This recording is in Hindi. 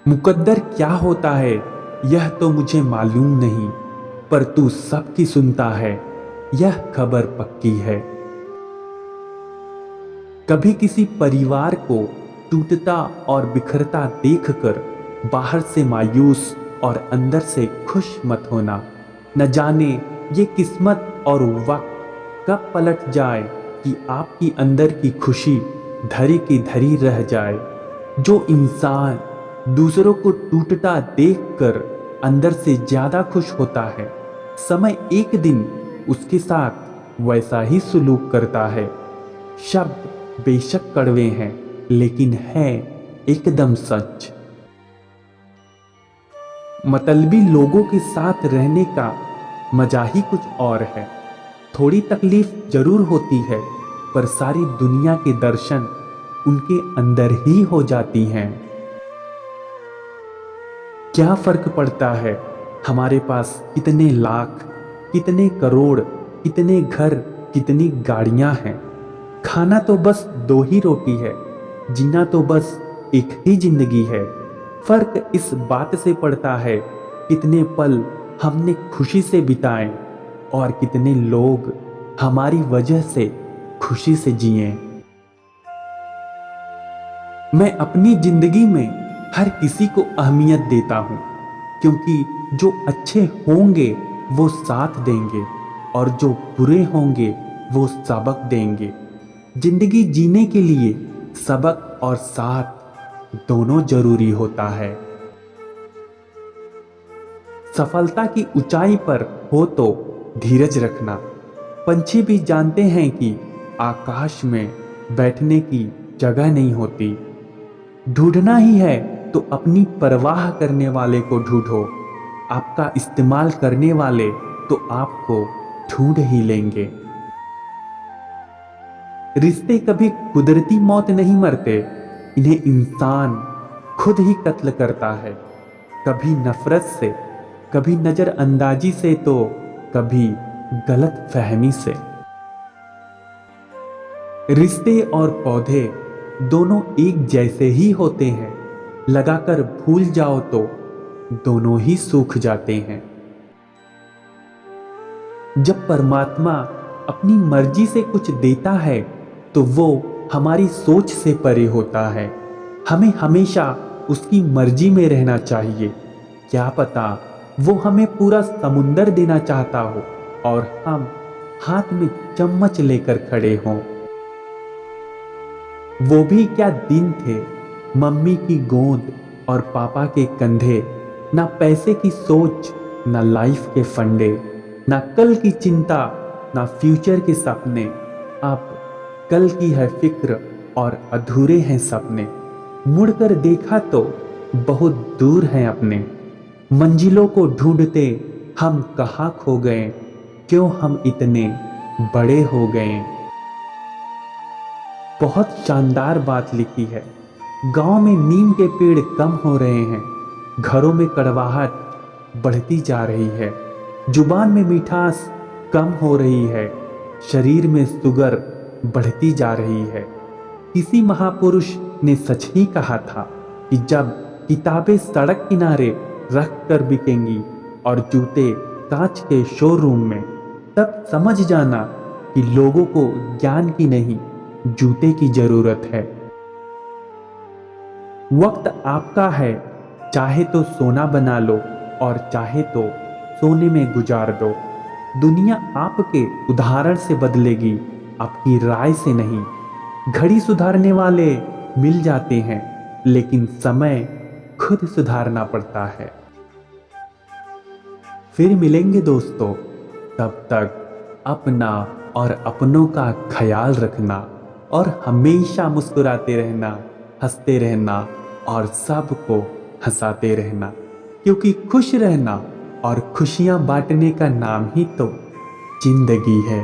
मुकद्दर क्या होता है यह तो मुझे मालूम नहीं, पर तू सबकी सुनता है यह खबर पक्की है। कभी किसी परिवार को टूटता और बिखरता देखकर बाहर से मायूस और अंदर से खुश मत होना। न जाने ये किस्मत और वक्त कब पलट जाए कि आपकी अंदर की खुशी धरी की धरी रह जाए। जो इंसान दूसरों को टूटता देखकर अंदर से ज्यादा खुश होता है, समय एक दिन उसके साथ वैसा ही सुलूक करता है। शब्द बेशक कड़वे हैं, लेकिन है एकदम सच। मतलबी लोगों के साथ रहने का मजा ही कुछ और है। थोड़ी तकलीफ जरूर होती है, पर सारी दुनिया के दर्शन उनके अंदर ही हो जाती हैं। क्या फर्क पड़ता है हमारे पास कितने लाख, कितने करोड़, कितने घर, कितनी गाड़ियां हैं। खाना तो बस 2 ही रोटी है, जीना तो बस एक ही जिंदगी है। फर्क इस बात से पड़ता है कितने पल हमने खुशी से बिताए और कितने लोग हमारी वजह से खुशी से जिए। मैं अपनी जिंदगी में हर किसी को अहमियत देता हूं, क्योंकि जो अच्छे होंगे वो साथ देंगे और जो बुरे होंगे वो सबक देंगे। जिंदगी जीने के लिए सबक और साथ दोनों जरूरी होता है। सफलता की ऊंचाई पर हो तो धीरज रखना। पंछी भी जानते हैं कि आकाश में बैठने की जगह नहीं होती। ढूंढना ही है तो अपनी परवाह करने वाले को ढूंढो। आपका इस्तेमाल करने वाले तो आपको ढूंढ ही लेंगे। रिश्ते कभी कुदरती मौत नहीं मरते, इन्हें इंसान खुद ही कत्ल करता है। कभी नफरत से, कभी नजरअंदाजी से, तो कभी गलत फहमी से। रिश्ते और पौधे दोनों एक जैसे ही होते हैं, लगाकर भूल जाओ तो दोनों ही सूख जाते हैं। जब परमात्मा अपनी मर्जी से कुछ देता है तो वो हमारी सोच से परे होता है। हमें हमेशा उसकी मर्जी में रहना चाहिए। क्या पता वो हमें पूरा समुंदर देना चाहता हो और हम हाथ में चम्मच लेकर खड़े हों। वो भी क्या दिन थे, मम्मी की गोद और पापा के कंधे। ना पैसे की सोच, ना लाइफ के फंडे, ना कल की चिंता, ना फ्यूचर के सपने। अब कल की है फिक्र और अधूरे हैं सपने। मुड़कर देखा तो बहुत दूर हैं अपने। मंजिलों को ढूंढते हम कहाँ खो गए, क्यों हम इतने बड़े हो गए। बहुत शानदार बात लिखी है। गांव में नीम के पेड़ कम हो रहे हैं, घरों में कड़वाहट बढ़ती जा रही है, जुबान में मिठास कम हो रही है, शरीर में शुगर बढ़ती जा रही है। किसी महापुरुष ने सच ही कहा था कि जब किताबें सड़क किनारे रख कर बिकेंगी और जूते कांच के शोरूम में, तब समझ जाना कि लोगों को ज्ञान की नहीं, जूते की जरूरत है। वक्त आपका है, चाहे तो सोना बना लो और चाहे तो सोने में गुजार दो। दुनिया आपके उदाहरण से बदलेगी, आपकी राय से नहीं। घड़ी सुधारने वाले मिल जाते हैं, लेकिन समय खुद सुधारना पड़ता है। फिर मिलेंगे दोस्तों, तब तक अपना और अपनों का ख्याल रखना और हमेशा मुस्कुराते रहना, हंसते रहना और सबको हंसाते रहना, क्योंकि खुश रहना और खुशियां बांटने का नाम ही तो जिंदगी है।